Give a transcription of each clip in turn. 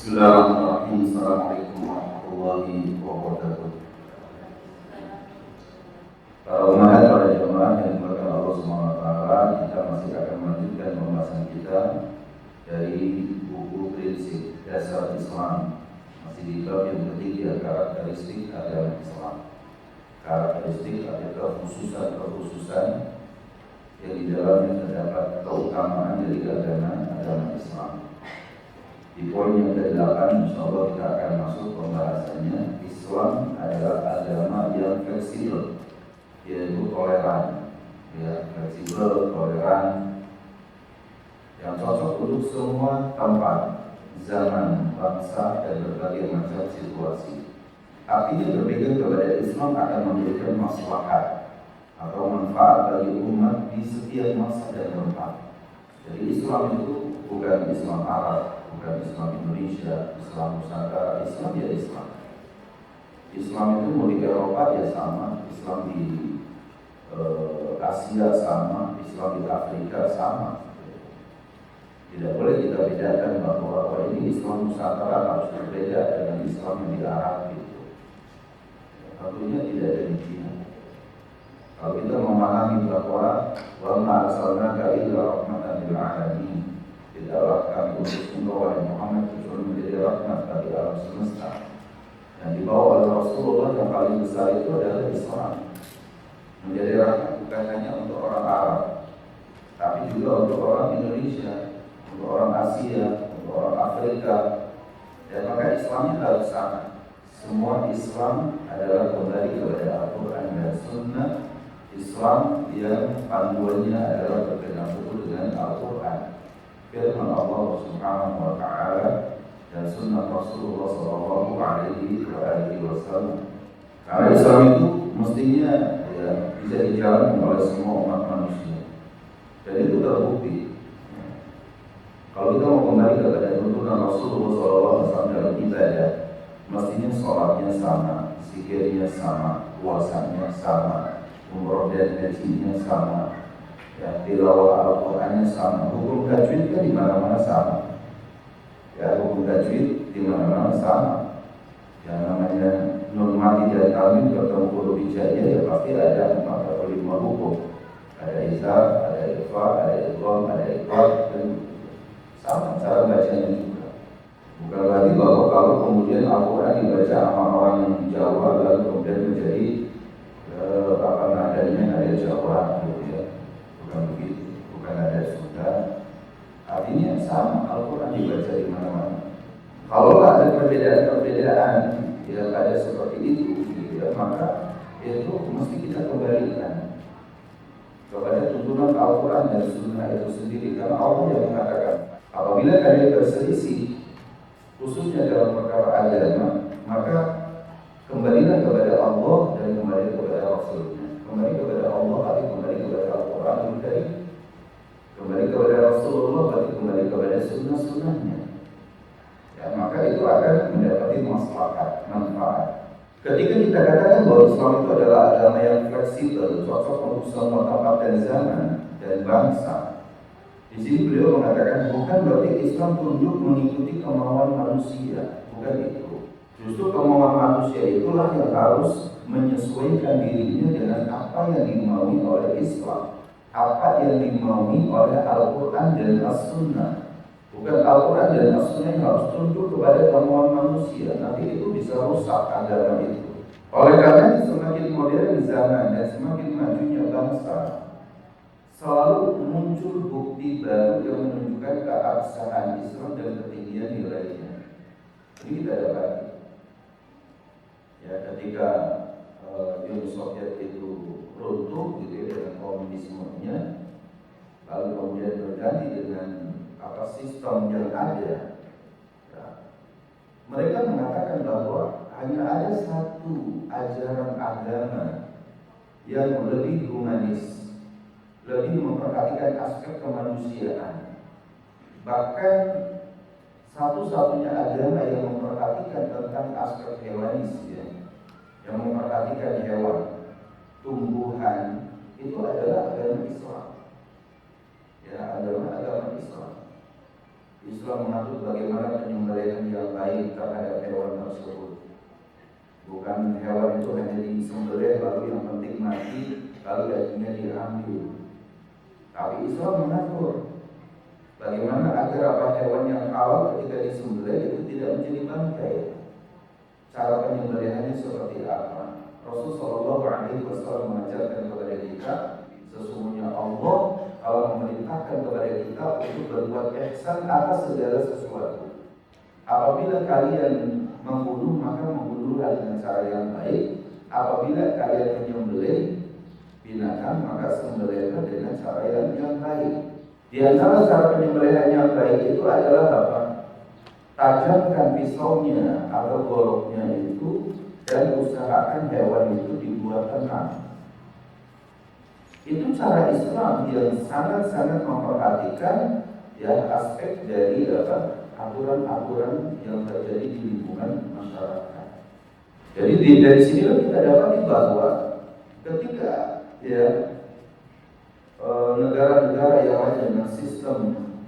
Bismillahirrahmanirrahim. Assalamualaikum warahmatullahi wabarakatuh. Para umat, para jemaah yang dimuliakan Allah Subhanahu wa taala, kita masih akan melanjutkan pembahasan kita dari buku Prinsip Dasar Islam. Masih di bab yang ketiga, karakteristik agama Islam. Karakteristik atau kekhususan yang di dalamnya terdapat keutamaan dari agama Islam. Di poin yang ke-8 insyaallah kita akan masuk pembahasannya. Islam adalah agama yang fleksibel, yaitu toleran, fleksibel, toleran, yang cocok untuk semua tempat, zaman, bangsa, dan berbagai macam situasi. Artinya berpegang kepada Islam akan memberikan maslahat atau manfaat bagi umat di setiap masa dan tempat. Jadi Islam itu bukan Islam Arab, bukan Islam Indonesia, Islam Nusantara. Islam ya Islam. Islam itu mau di Eropa ya sama, Islam di Asia sama, Islam di Afrika sama. Tidak boleh kita bedakan bahwa ini Islam Nusantara harus berbeda dengan Islam yang di Arab gitu. Tentunya tidak demikian. Kalau kita memahami bahwa wa ma arsalnaka illa rahmatan lil alamin, tidaklah kami utus engkau wahai Muhammad kecuali menjadi rahmat bagi alam semesta. Dan dibawa oleh Rasulullah yang paling besar itu adalah Islam. Menjadi rahmat bukan hanya untuk orang Arab, tapi juga untuk orang Indonesia, untuk orang Asia, untuk orang Afrika. Dan maka Islamnya harus sama. Semua Islam adalah kembali kepada Al-Quran dan Sunnah. Islam yang panduannya adalah berpegang teguh dengan Al-Quran, firman Allah Subhanahu wa taala, dan sunnah Rasulullah sallallahu alaihi wasallam. Karena Islam itu mestinya bisa dijalankan oleh semua umat manusia. Dan itu terbukti. Kalau kita mau kembali kepada tuntunan Rasulullah sallallahu alaihi wasallam dalam ibadah, mestinya sholatnya sama, zikirnya sama, puasanya sama, umroh dan hajinya sama, tilawah Al-Qur'annya sama, hukum tajwid kan di mana-mana sama. Hukum tajwid di mana-mana sama. Yang namanya nun mati dan tanwin bertemu huruf hijaiyah ya pasti ada 4 atau 5 hukum. Ada izhar, ada ikhfa, ada idgham, ada iqlab, dan sama cara bacanya juga. Bukan lagi bahwa kalau kemudian Al-Qur'an dibaca sama orang yang Jawa lalu kemudian menjadi nadanya ada Jawa gitu ya, bukan begitu, bukan ada Sunda. Artinya sama, Al-Quran dibaca di mana-mana. Kalau ada perbedaan yang ada seperti itu, gitu ya, maka itu mesti kita kembalikan kepada tuntunan Al-Quran dan Sunnah itu sendiri. Karena Allah yang mengatakan, apabila kalian berselisih, khususnya dalam perkara agama, maka kembalilah kepada Allah dan kembali kepada Rasulnya. Kembali kepada Allah berarti kembali kepada Al-Quran, kembali kepada Rasulullah berarti kembali kepada sunnah-sunnahnya. Ya, maka itu akan mendapati maslahat, manfaat. Ketika kita katakan bahwa Islam itu adalah agama yang fleksibel, cocok untuk semua tempat dan zaman dan bangsa, di sini beliau mengatakan bukan berarti Islam tunduk mengikuti kemauan manusia, bukan itu. Justru kemauan manusia itulah yang harus menyesuaikan dirinya dengan apa yang dimaui oleh Islam, apa yang dimaui oleh Al-Quran dan As-Sunnah. Bukan Al-Quran dan As-Sunnah yang harus tunduk kepada kemauan manusia, nanti itu bisa rusak agama itu. Oleh karena semakin modern zaman dan semakin majunya bangsa, selalu muncul bukti baru yang menunjukkan keabsahan Islam dan ketinggian nilainya. Ini kita dapati. Ya, ketika Uni Soviet itu runtuh gitu ya, dengan komunismenya, lalu kemudian berganti dengan sistem yang ada, ya, mereka mengatakan bahwa hanya ada satu ajaran agama yang lebih humanis, lebih memperhatikan aspek kemanusiaan, bahkan satu-satunya agama yang memperhatikan tentang aspek hewanis, ya, yang memperhatikan hewan, tumbuhan, itu adalah agama Islam. Ya, agama Islam. Islam mengatur bagaimana penyembelihan yang baik terhadap hewan tersebut. Bukan hewan itu hanya disembelih lalu yang penting mati lalu dagingnya diambil. Tapi Islam mengatur bagaimana agar hewan yang halal ketika disembelih itu tidak menjadi bangkai. Cara penyembelihannya seperti apa? Rasulullah SAW mengajarkan kepada kita, sesungguhnya Allah kalau memerintahkan kepada kita untuk berbuat ihsan atas segala sesuatu. Apabila kalian membunuh, maka membunuhlah dengan cara yang baik. Apabila kalian menyembelih binatang, maka sembelihlah dengan cara yang baik. Di antara cara penyembelihan yang baik itu adalah apa? Tajamkan pisaunya atau goloknya itu dan usahakan hewan itu dibuat tenang. Itu cara Islam yang sangat-sangat memperhatikan ya aspek dari aturan-aturan yang terjadi di lingkungan masyarakat. Jadi dari sini kita dapat bahwa ketika ya negara-negara yang lain dengan sistem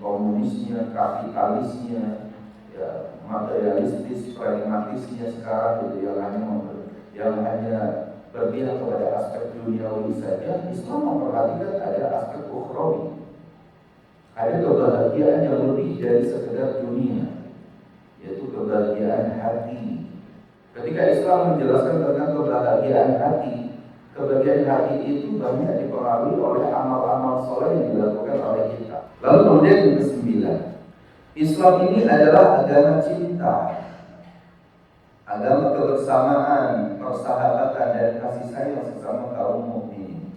komunisnya, kapitalisnya, ya materialistis, pragmatisnya sekarang itu yang hanya berpihak kepada aspek duniawi saja, Islam memperhatikan ada aspek ukhrawi. Ada kebahagiaan yang lebih dari sekedar dunia, yaitu kebahagiaan hati. Ketika Islam menjelaskan tentang kebahagiaan hati itu banyak dipengaruhi oleh amal-amal soleh yang dilakukan oleh kita. Lalu kemudian yang ke-9, Islam ini adalah agama cinta, agama kebersamaan, persahabatan dan kasih sayang sesama kaum mukminin.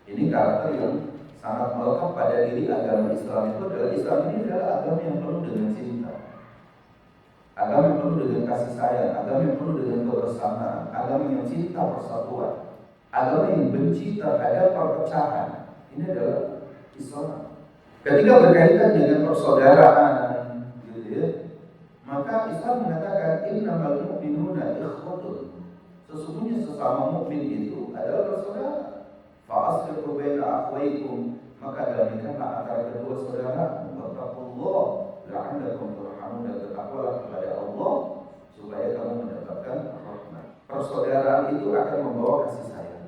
Ini karakter yang sangat melekat pada diri agama Islam itu adalah Islam ini adalah agama yang penuh dengan cinta, agama yang penuh dengan kasih sayang, agama yang penuh dengan kebersamaan, agama yang cinta persatuan, agama yang benci terhadap perpecahan. Ini adalah Islam. Ketika berkaitan dengan persaudaraan, gitu ya, maka Islam mengatakan innamal mu'minuna ikhwatun. Sesungguhnya sesama mukmin itu adalah bersaudara. Fa aslihu baina akhwaykum, maka damaikanlah antara kedua saudara. Wattaqullah la'allakum turhamun, dan bertakwalah kepada Allah supaya kamu mendapatkan rahmat. Persaudaraan itu akan membawa kasih sayang.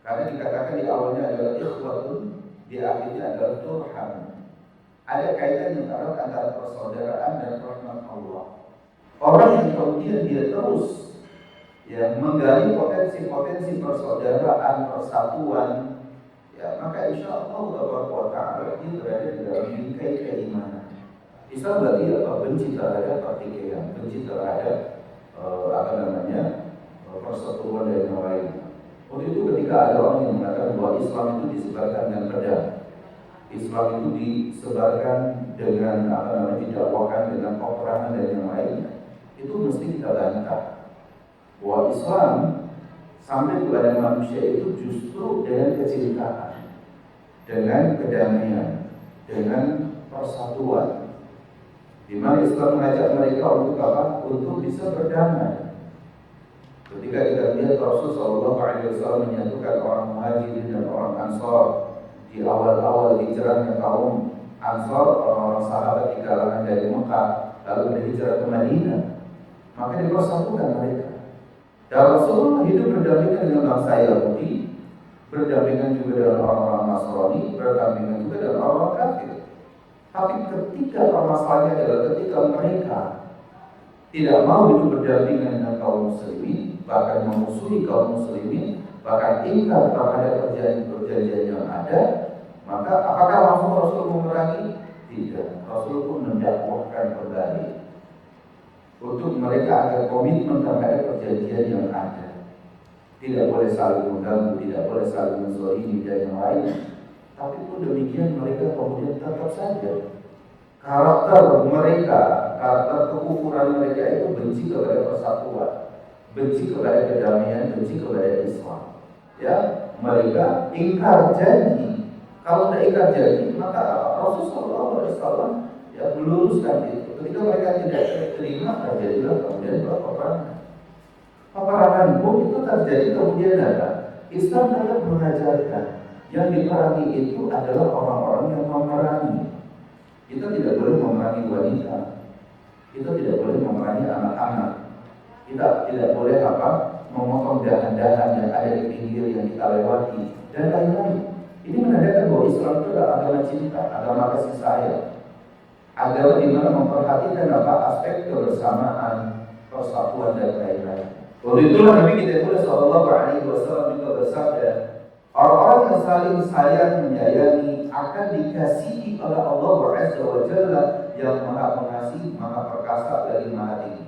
Karena dikatakan di awalnya adalah ikhwatun, di akhirnya adalah turham. Ada kaitan yang erat antara persaudaraan dan rahmat Allah. Orang yang kemudian dia terus ya menggali potensi-potensi persaudaraan, persatuan, ya maka insya Allah Ta'ala dia berada di dalam bingkai keimanan. Islam berarti apa? Benci terhadap pertikaian, benci terhadap persatuan dan yang lain. Waktu itu ketika ada orang yang mengatakan bahwa Islam itu disebarkan dengan pedang, Islam itu disebarkan dengan didakwakan dengan peperangan dan yang lainnya, itu mesti kita bantah bahwa Islam sampai kepada manusia itu justru dengan kecintaan, dengan kedamaian, dengan persatuan, di mana Islam mengajak mereka untuk apa? Untuk bisa berdamai. Ketika kita lihat Rasulullah SAW menyatukan orang Muhajirin dan orang Ansor di awal-awal hijrahnya kaum Ansor, orang-orang sahabat di kalangan dari Mekah lalu berhijrah ke Madinah, maka dipersatukan mereka. Dan Rasulullah hidup berdampingan dengan bangsa Yahudi, berdampingan juga dengan orang-orang Nasrani, berdampingan juga dengan orang kafir. Tapi ketika permasalahannya adalah ketika mereka tidak mau hidup berdampingan dengan kaum muslimin, bahkan memusuhi kaum muslimin, bahkan ingkar terhadap perjanjian yang ada, maka apakah langsung Rasul memerangi? Tidak. Rasul pun mendakwahkan kembali untuk mereka agar komitmen terhadap perjanjian yang ada. Tidak boleh saling mengganggu, tidak boleh saling menzalimi dan yang lain. Tapi pun demikian mereka kemudian tetap saja karakter mereka, karakter kekufuran mereka itu benci kepada persatuan, benci kepada kedamaian, benci kepada Islam. Ya, mereka ingkar janji. Kalau tidak ingkar janji, maka Rasulullah SAW ya meluruskan itu. Ketika mereka tidak terima, terjadilah kemudian peperangan. Peperangan pun itu terjadi kemudian ada. Islam tetap mengajarkan yang diperangi itu adalah orang-orang yang memerangi, Kita tidak boleh memerangi wanita, kita tidak boleh memerangi anak-anak, kita tidak boleh memotong dahan-dahan yang ada di pinggir yang kita lewati dan lain-lain. Ini menandakan bahwa Islam itu adalah agama cinta, agama kasih sayang, agama di mana memperhatikan aspek kebersamaan, persatuan dan lain-lain. Waktu itulah Nabi kita Muhammad SAW juga bersabda, orang-orang yang saling sayang menyayangi akan dikasihi oleh Allah Azza wa Jalla yang maha mengasihi, maha perkasa lagi maha tinggi.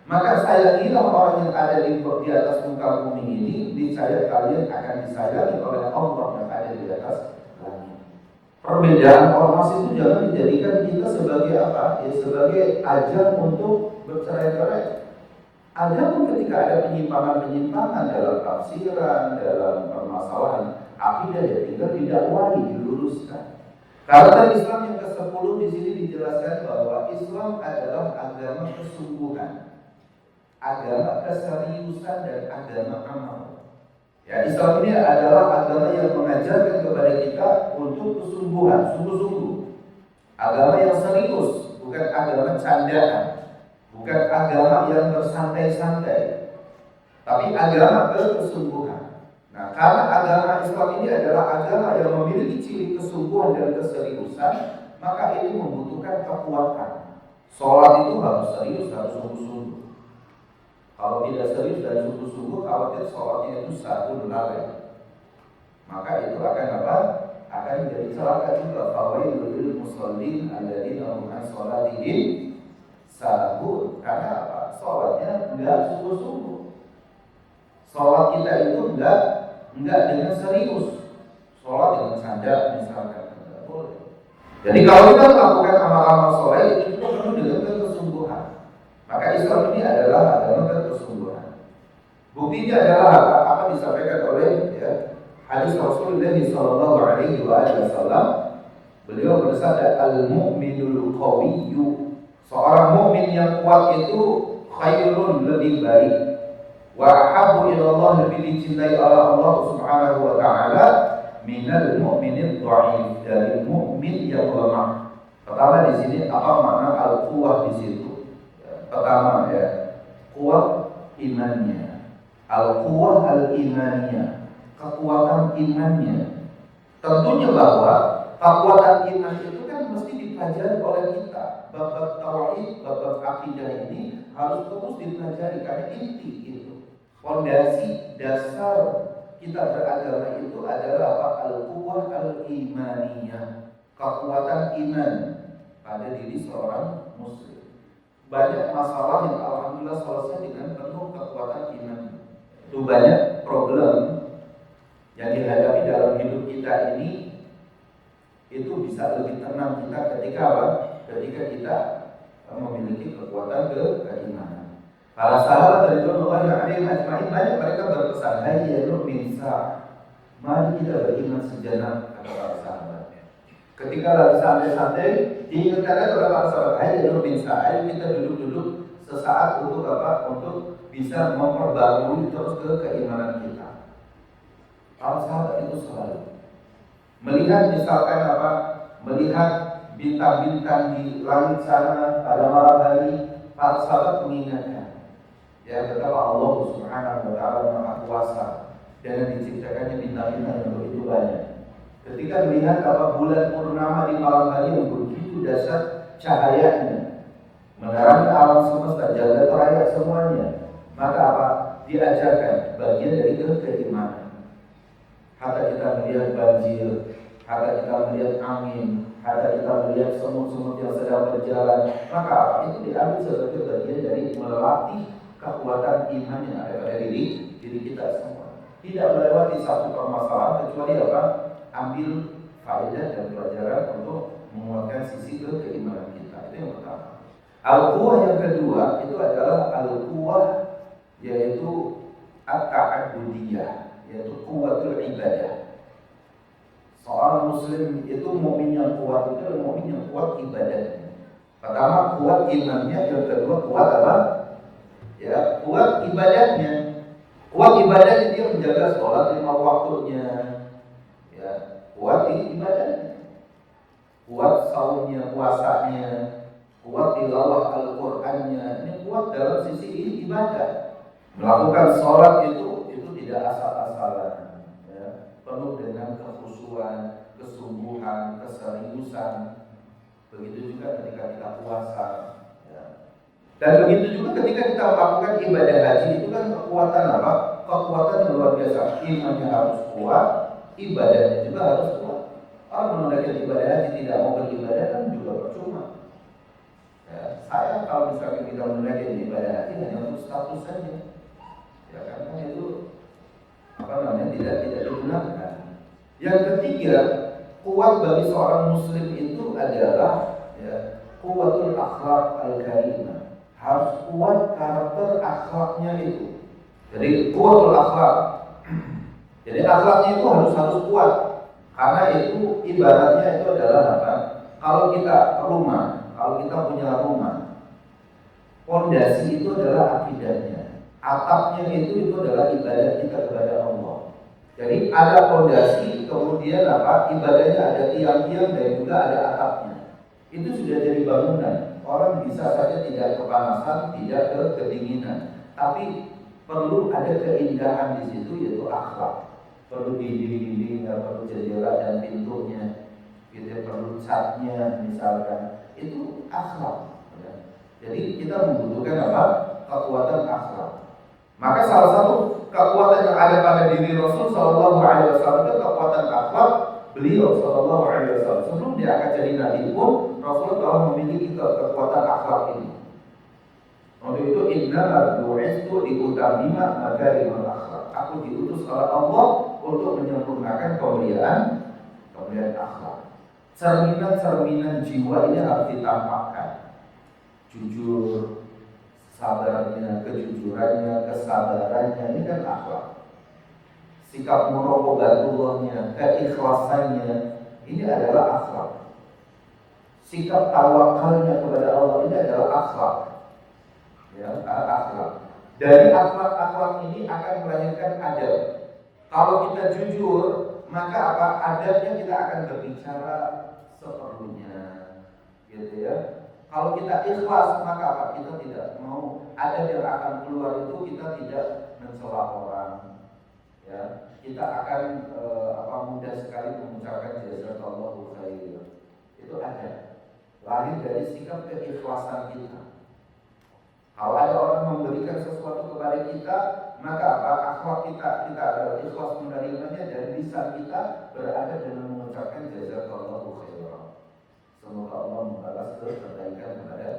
Maka sayangilah orang yang ada di atas muka bumi ini, niscaya kalian akan disayangi oleh Allah yang ada di atas langit. Perbedaan ormas itu jangan dijadikan kita sebagai apa? Ya sebagai ajang untuk bercerai-cerai. Ada pun ketika ada penyimpangan-penyimpangan dalam tafsiran, dalam permasalahan akidah, ya tinggal didakwahi, diluruskan. Karena Islam yang ke-10 di sini dijelaskan bahwa Islam adalah agama kesungguhan, agama keseriusan dan agama amal. Ya, Islam ini adalah agama yang mengajarkan kepada kita untuk kesungguhan, sungguh-sungguh. Agama yang serius, bukan agama candaan, bukan agama yang bersantai-santai, tapi agama kesungguhan. Nah, karena agama Islam ini adalah agama yang memiliki ciri kesungguhan dan keseriusan, maka ini membutuhkan kekuatan. Sholat itu harus serius, harus sungguh-sungguh. Kalau tidak serius dan sungguh-sungguh, khawatir sholatnya itu satu lalai, maka itu akan apa? Akan menjadi celaka juga. Fawailul lil musallin alladzina hum an sholatihim sahun. Karena apa? Sholatnya enggak sungguh-sungguh. Sholat kita itu enggak dengan serius. Sholat dengan canda misalkan, enggak boleh. Jadi kalau kita melakukan amal-amal sholat itu perlu dengan kesungguhan. Maka Islam ini adalah agama kesungguhan. Buktinya adalah apa disampaikan oleh hadis Rasulullah SAW. Beliau bersabda, al-mu'minul qawiyyu, seorang mukmin yang kuat itu khairun, lebih baik, wa ahabbu ila Allah, lebih dicintai oleh Allah Subhanahu wa taala, minal mu'minid dha'if, dari mukmin yang lemah. Pertama di sini apa makna al-quwwah di situ? Pertama kuat imannya, al-quwwah al-imaniyah, kekuatan imannya. Tentunya bahwa kekuatan iman itu kan mesti dipelajari oleh kita. Bab tauhid, bab akidah ini harus terus dipelajari karena inti itu. Fondasi dasar kita beragama itu adalah al-quwwah al-imaniyah, kekuatan iman pada diri seorang muslim. Banyak masalah yang alhamdulillah selesai dengan penuh kekuatan iman. Itu banyak problem yang dihadapi dalam hidup kita ini, itu bisa lebih tenang kita ketika apa? Ketika kita memiliki kekuatan keimanan. Para sahabat radhiyallahu anhum ajma'in, banyak mereka berpesan, hayya nu'minsa, mari kita beriman sejenak, kata para sahabat. Ketika lagi santai-santai, diingatkan oleh para sahabat, hayya nu'minsa, ayo kita duduk-duduk sesaat untuk apa? Untuk bisa memperbarui terus keimanan kita. Para sahabat itu selalu melihat misalkan apa? Melihat bintang-bintang di langit sana pada malam hari, para sahabat mengingatkan, ya betapa Allah Subhanahu wa taala Maha Kuasa dan diciptakannya bintang-bintang yang begitu banyak. Ketika melihat apa bulan purnama di malam hari yang begitu dahsyat cahayanya, menerangi alam semesta, jagat raya semuanya, maka apa? Diajarkan bagian dari keimanan. Hatta kita melihat banjir, hatta kita melihat angin, hatta kita melihat semut-semut yang sedang berjalan, maka apa? Itu diambil sebagai bagian dari melatih kekuatan iman yang ada pada diri kita semua. Tidak melewati satu permasalahan kecuali apa? Ambil faedah dan pelajaran untuk menguatkan sisi keimanan kita. Itu yang pertama. Al-quwwah yang kedua itu adalah al-quwwah, yaitu at-ta'abbudiyah, yaitu quwwatul ibadah. Seorang muslim itu mukmin yang kuat itu adalah mukmin yang kuat ibadahnya. Pertama kuat imannya, yang kedua kuat apa? Ya, kuat ibadahnya. Kuat ibadahnya, dia menjaga sholat 5 waktunya. Ya, kuat ibadahnya. kuat saumnya, puasanya, kuat tilawah Al-Qur'annya. Ini kuat dalam sisi ibadah. Melakukan sholat itu tidak asal-asalan, ya. Penuh dengan kekhusyuan, kesungguhan, keseriusan. Begitu juga ketika kita puasa, ya. Dan begitu juga ketika kita melakukan ibadah haji, itu kan kekuatan apa? Kekuatan yang luar biasa. Imannya harus kuat, ibadahnya juga harus kuat. Orang menunaikan ibadah haji tidak mau beribadah kan juga percuma. Ya, saya kalau misalnya kita menunaikan ibadah haji hanya untuk status saja, ya karena itu tidak digunakan. Yang ketiga, kuat bagi seorang muslim itu adalah ya, kuatul akhlak al-karimah. Harus kuat karakter akhlaknya itu. Jadi kuatul akhlak. Jadi akhlaknya itu harus kuat. Karena itu ibaratnya itu adalah apa? Kalau kita punya rumah, pondasi itu adalah akidahnya. Atapnya itu adalah ibadah kita kepada Allah. Jadi ada pondasi, kemudian apa? Ibadahnya ada tiang-tiang dan juga ada atapnya. Itu sudah jadi bangunan. Orang bisa saja tidak kepanasan, tidak kedinginan, tapi perlu ada keindahan di situ, yaitu akhlak. Perlu dinding-dindingnya, perlu jendela dan pintunya, gitu, perlu catnya misalkan. Itu akhlak. Ya. Jadi kita membutuhkan apa? Kekuatan akhlak. Maka salah satu kekuatan yang ada pada diri Rasul Shallallahu Alaihi Wasallam itu kekuatan akhlak beliau Shallallahu Alaihi Wasallam. Sebelum dia akan jadi nabi pun Rasulullah telah memiliki kekuatan akhlak ini. Untuk itu inna bu'istu liutammima makarimal akhlak. Aku diutus oleh Allah untuk menyempurnakan kemuliaan akhlak. Cerminan jiwa ini harus ditampakkan. Jujur, sabarnya, kejujurannya, kesabarannya, ini kan akhlak. Sikap muraqabatullahnya, keikhlasannya, ini adalah akhlak. Sikap tawakalnya kepada Allah ini adalah akhlak. Ya, akhlak. Dari akhlak ini akan melahirkan adab. Kalau kita jujur, maka apa? Adabnya kita akan berbicara seperlunya, gitu ya. Kalau kita ikhlas, maka apa? Kita tidak mau adab yang akan keluar itu kita tidak mencela orang. Ya, kita akan mudah sekali mengucapkan jazakallahu khair. Itu ada. Lahir dari sikap keikhlasan kita. Kalau ada orang memberikan sesuatu kepada kita, maka apa? Akhlak kita adalah ikhlas menerimanya dan lisan kita berada dengan mengucapkan jazakallahu khairan. Semoga Allah membalas kebaikan kepada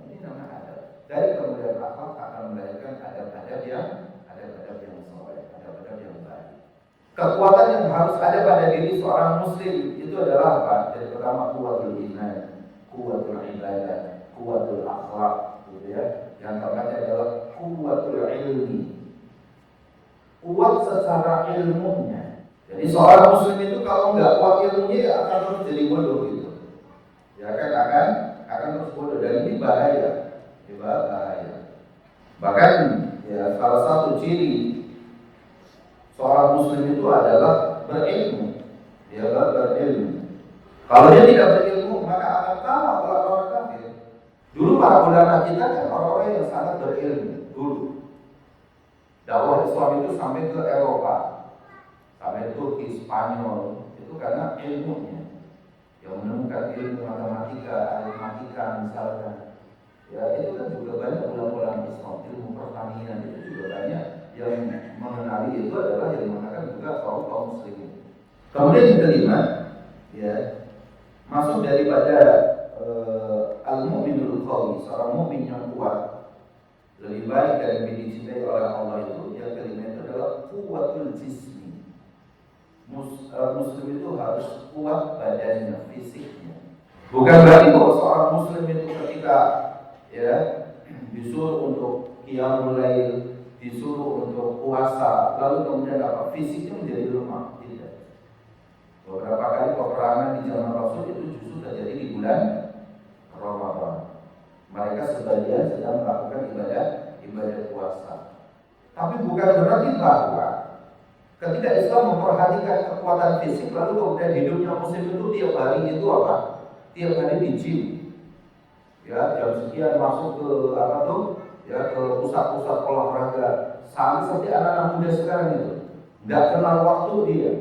ini namanya adab. Dari kemudian akhlak akan melahirkan adab-adab yang soleh, adab-adab yang baik. Kekuatan yang harus ada pada diri seorang muslim itu adalah apa? Jadi pertama kuwatul iman, kuwatul ibadah, kuwatul akhlak, gitu ya. Yang keempat adalah kuwatul ilmi, kuat secara ilmunya. Jadi seorang muslim itu kalau nggak kuat ilmunya ya akan terus jadi bodoh gitu. Ya kan akan terus bodoh, dan ini bahaya. Bahkan ya salah satu ciri seorang muslim itu adalah berilmu. Dia berilmu. Kalau dia tidak berilmu, maka akan kalah kalau orang kafir. Dulu para ulama kita kan orang-orang yang sangat berilmu dulu. Dakwah Islam itu sampai ke Eropa, sampai Turki, Spanyol, itu karena ilmunya. Yang menemukan ilmu matematika, aritmatika misalnya. Ya itu kan juga banyak ulama-ulama Islam, ilmu pertanian itu juga banyak yang mengenali itu adalah yang mengatakan juga kaum muslimin. Kemudian yang kelima, ya masuk daripada al-mu'minul qawi, seorang mukmin yang kuat, lebih baik dan lebih dicintai oleh Allah itu. Yang kelima itu adalah kuwatul jismi. Muslim itu harus kuat badannya, fisiknya. Bukan berarti bahwa seorang muslim itu ketika ya disuruh untuk qiyamul lail, disuruh untuk puasa, lalu kemudian apa? Fisiknya menjadi lemah. Tidak. Beberapa kali peperangan di zaman Rasul itu justru terjadi di bulan Ramadan. Mereka sebagian sedang melakukan ibadah puasa. Tapi bukan berarti bahwa Ketika Islam memperhatikan kekuatan fisik, lalu kemudian hidupnya muslim itu tiap hari itu apa? Tiap hari di gym. Ya, jam sekian masuk ke apa tuh? Ya, ke pusat-pusat olahraga. Sama seperti anak-anak muda sekarang itu. Nggak kenal waktu dia.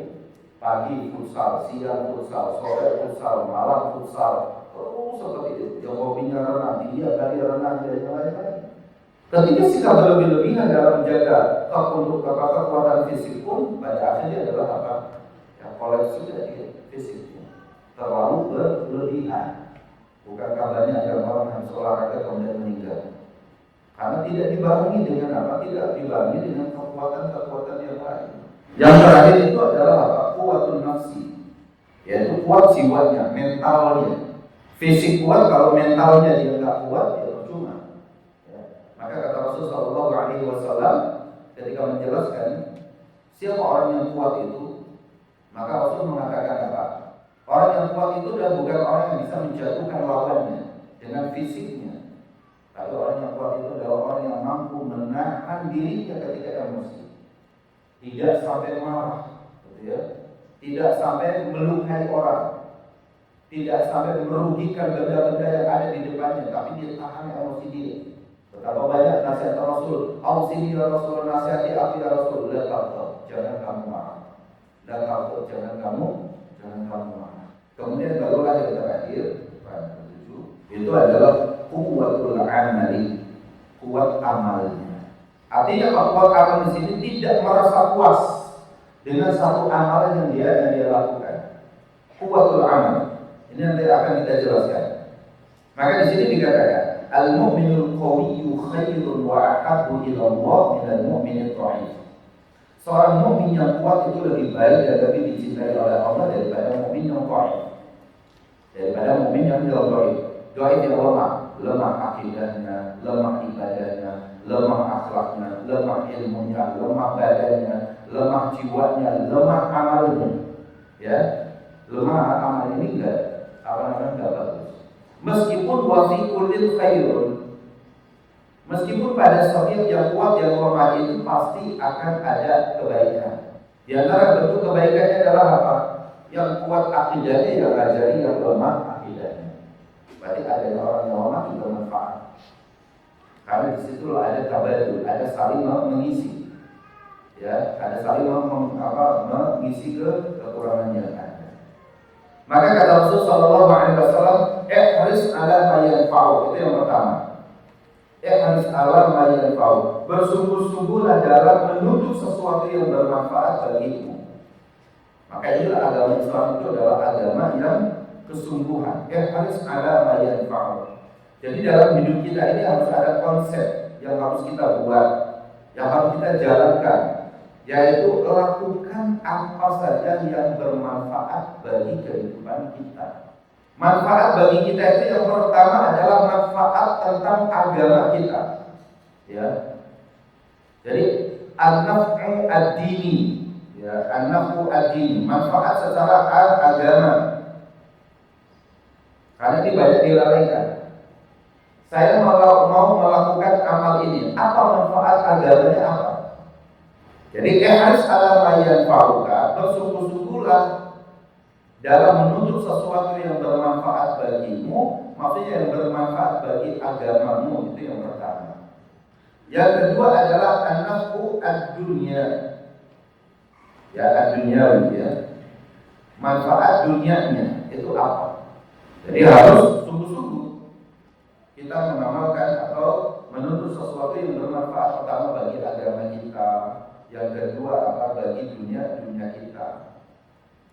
Pagi futsal, siang futsal, sore futsal, malam futsal. Terus seperti itu. Yang hobinya renang, dia kali renang dan lain-lain. Ketika sikap berlebih-lebihan dalam menjaga untuk kekuatan fisik pun pada akhirnya adalah apa? Ya, koleksi dari fisiknya terlalu berlebihan. Bukan kabarnya ada orang yang olahraga kemudian meninggal. Karena tidak dibarengi dengan apa? Tidak dibarengi dengan kekuatan-kekuatan yang lain. Yang terakhir itu adalah apa? Kuatun nafsi, yaitu kuat jiwanya, mentalnya. Fisik kuat, kalau mentalnya dia nggak kuat, ya percuma. Maka kata Rasulullah Shallallahu Alaihi Wasallam ketika menjelaskan siapa orang yang kuat itu, maka Rasul mengatakan apa? Orang yang kuat itu adalah bukan orang yang bisa menjatuhkan lawannya dengan fisiknya, tapi orang yang kuat itu adalah orang yang mampu menahan dirinya ketika emosi, tidak sampai marah, gitu ya, tidak sampai melukai orang, tidak sampai merugikan benda-benda yang ada di depannya, tapi dia tahan emosi dia. Betapa banyak nasihat Rasul, "Ausini ya Rasul, nasihati aku ya Rasul, la taqul, jangan kamu marah. La taqul, jangan kamu marah." Kemudian barulah yang terakhir, ayat 7, itu adalah quwwatul amali, kuat amalnya. Artinya apa? Kuat amal di sini tidak merasa puas dengan satu amalan yang dia lakukan. Quwwatul amal. Ini nanti akan kita jelaskan. Maka di sini dikatakan al-mu'minul qawiyyu khairun wa ahabbu ila Allah minal mu'minil dha'if. Seorang mukmin yang kuat itu lebih baik dan lebih dicintai oleh Allah daripada mukmin yang dha'if. Daripada mukmin yang dha'if. Dha'if yang lemah akidahnya, lemah ibadahnya, lemah akhlaknya, lemah ilmunya, lemah badannya, lemah jiwanya, lemah amalnya. Ya, lemah amal ini enggak bagus. Meskipun wafiqulil khairun, meskipun pada setiap yang kuat yang lemah itu pasti akan ada kebaikan. Di antara bentuk kebaikannya adalah apa? Yang kuat akidahnya yang ajari yang lemah akidahnya. Berarti ada orang yang lemah juga manfaat. Karena di situ ada tabadul, ada saling mengisi. Ya, ada saling mengisi kekurangan yang ada. Maka kata Rasulullah Shallallahu Alaihi Wasallam, ihris ala ma yanfa'u, itu yang pertama. Ihris ala ma yanfa'u, bersungguh-sungguhlah dalam menuntut sesuatu yang bermanfaat bagimu. Maka inilah agama Islam itu adalah agama yang kesungguhan. Ihris ala ma yanfa'u. Jadi dalam hidup kita ini harus ada konsep yang harus kita buat, yang harus kita jalankan, yaitu lakukan apa saja yang bermanfaat bagi kehidupan kita. Manfaat bagi kita itu yang pertama adalah manfaat tentang agama kita. Ya. Jadi an-naf'u ad-dini, ya, an-naf'u ad-dini, manfaat secara agama. Karena ini banyak dilalaikan. Saya mau melakukan amal ini, apa manfaat agamanya apa? Jadi harus ala mayan fauka, bersungguh-sungguhlah dalam menuntut sesuatu yang bermanfaat bagimu, maksudnya yang bermanfaat bagi agamamu, itu yang pertama. Yang kedua adalah an-naf'u ad-dunya. Ya, ad-dunya ya. Manfaat dunianya itu apa? Jadi harus sungguh-sungguh kita mengamalkan atau menuntut sesuatu yang bermanfaat pertama bagi agama kita. Yang kedua apa bagi dunia kita.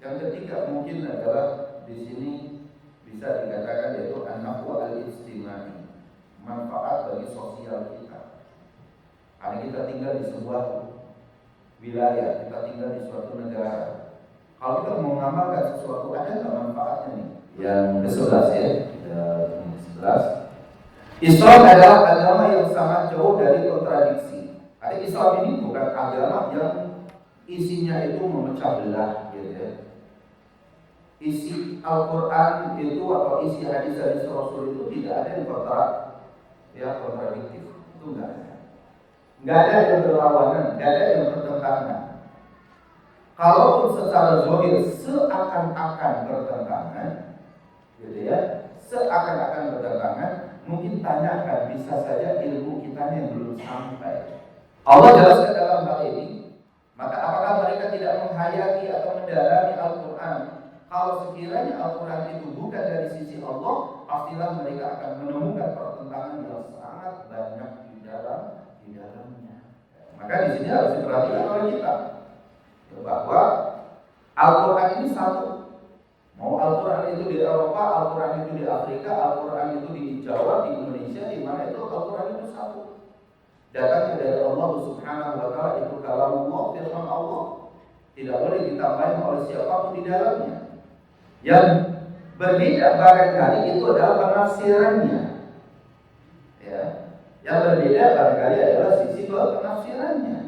Yang ketiga mungkin adalah di sini bisa dikatakan yaitu an-naf'u al-ijtimai, manfaat bagi sosial kita. Karena kita tinggal di sebuah wilayah, kita tinggal di suatu negara. Kalau kita mau mengamalkan sesuatu ada nggak manfaatnya nih? Yang ke-11 ya, yang ke-11. Islam adalah agama yang sangat jauh dari kontradiksi. Islam ini bukan agama yang isinya itu memecah belah, gitu ya. Isi Al-Quran itu atau isi hadis-hadis Rasul itu tidak ada yang kontradiktif, itu enggak ada. Enggak ada yang berlawanan, enggak ada yang bertentangan. Kalaupun secara zahir seakan-akan bertentangan, gitu ya, seakan-akan bertentangan, mungkin tanyakan, bisa saja ilmu kita yang belum sampai. Allah jelaskan dalam hal ini, maka apakah mereka tidak menghayati atau mendalami Al-Quran? Kalau sekiranya Al-Quran itu bukan dari sisi Allah, pastilah mereka akan menemukan pertentangan yang sangat banyak di dalamnya. Maka di sini harus diperhatikan oleh kita bahwa Al-Quran ini satu. Mau Al-Quran itu di Eropa, Al-Quran itu di Afrika, Al-Quran itu di Jawa, di Indonesia, di mana itu Al-Quran itu satu. Datangnya dari Allah Subhanahu wa Ta'ala, itu kalamullah, firman Allah. Tidak boleh ditambahin oleh siapapun di dalamnya. Yang berbeda barangkali itu adalah penafsirannya. Ya. Yang berbeda barangkali adalah sisi penafsirannya.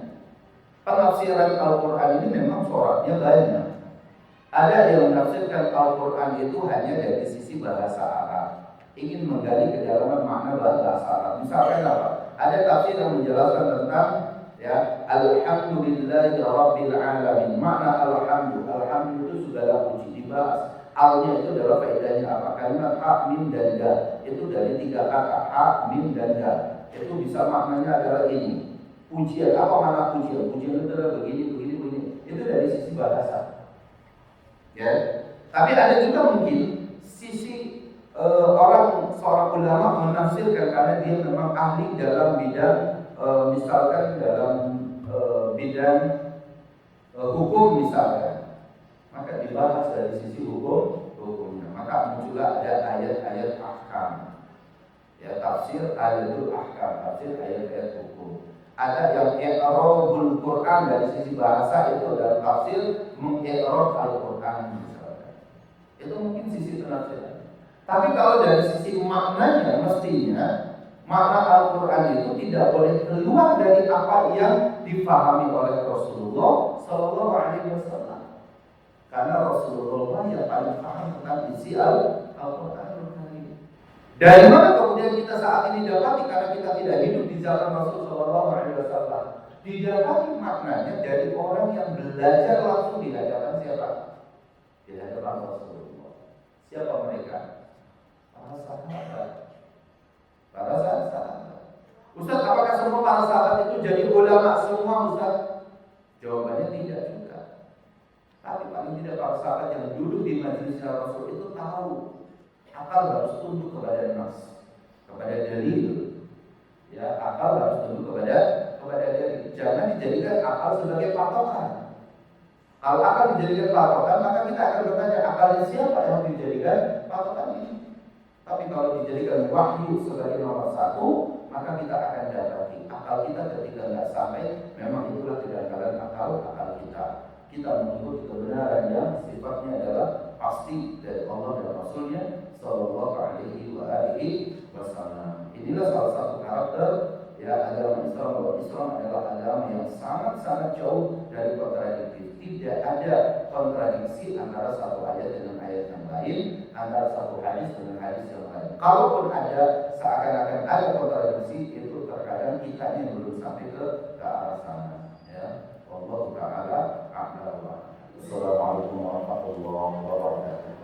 Penafsiran Al-Quran ini memang coraknya banyak. Ada yang menafsirkan Al-Quran itu hanya dari sisi bahasa Arab, ingin menggali kedalaman makna bahasa Arab. Misalkan apa? Ada tafsir yang menjelaskan tentang ya, Alhamdulillahi Rabbil Alamin. Makna Alhamdulillah itu segala puji dibahas. Al-nya itu adalah faedahnya apa? Kalimat ha, mim, dan dal. Itu dari 3 kata, ha, mim, dan dal. Itu bisa maknanya adalah ini. Pujian, apa makna pujian? Pujian itu adalah begini. Itu dari sisi bahasa. Ya, tapi ada juga mungkin sisi seorang ulama menafsirkan karena dia memang ahli dalam bidang misalkan dalam bidang hukum misalkan, maka dibahas dari sisi hukumnya. Maka muncullah ada ayat-ayat ahkam, ya, tafsir ayatul ahkam, tafsir ayat-ayat hukum. Ada yang i'rabul Quran dari sisi bahasa, itu adalah tafsir mengi'rab Al-Quran misalkan. Itu mungkin sisi penafsiran. Tapi kalau dari sisi maknanya, mestinya makna Al-Quran itu tidak boleh keluar dari apa yang difahami oleh Rasulullah Sallallahu Alaihi Wasallam. Karena Rasulullah yang paling paham tentang isi Al-Quran. Dari mana kemudian kita saat ini dapati, karena kita tidak hidup di zaman Rasul Sallallahu Alaihi Wasallam, didapati maknanya dari orang yang belajar langsung di hadapan siapa? Di hadapan Rasulullah. Siapa mereka? Para sahabat. Para sahabat. Ustaz, apakah semua para sahabat itu jadi ulama semua, Ustaz? Jawabannya tidak juga. Tapi paling tidak para sahabat yang duduk di majelis Rasul itu tahu. Akal harus tunduk kepada nas, kepada dalil. Ya, akal harus tunduk kepada dalil. Jangan dijadikan akal sebagai patokan. Kalau akal dijadikan patokan, maka kita akan bertanya, akalnya siapa yang dijadikan patokan ini? Tapi kalau dijadikan wahyu sebagai nomor satu, maka kita akan dapati akal kita ketika tidak sampai, memang itulah kedangkalan akal kita. Kita mengikuti kebenaran yang sifatnya adalah pasti dari Allah dan Rasulnya Sallallahu Alaihi Wasallam. Inilah salah satu karakter ya agama Islam, bahwa Islam adalah agama yang sangat-sangat jauh dari kontradiktif. Tidak ada kontradiksi antara satu ayat dengan ayat yang lain, antara satu hadis dengan hadis yang lain. Kalaupun ada, seakan-akan ada kontradiksi, itu terkadang kita yang belum sampai ke arah sana. Ya, Allah Taala a'lam. Assalamualaikum warahmatullahi wabarakatuh.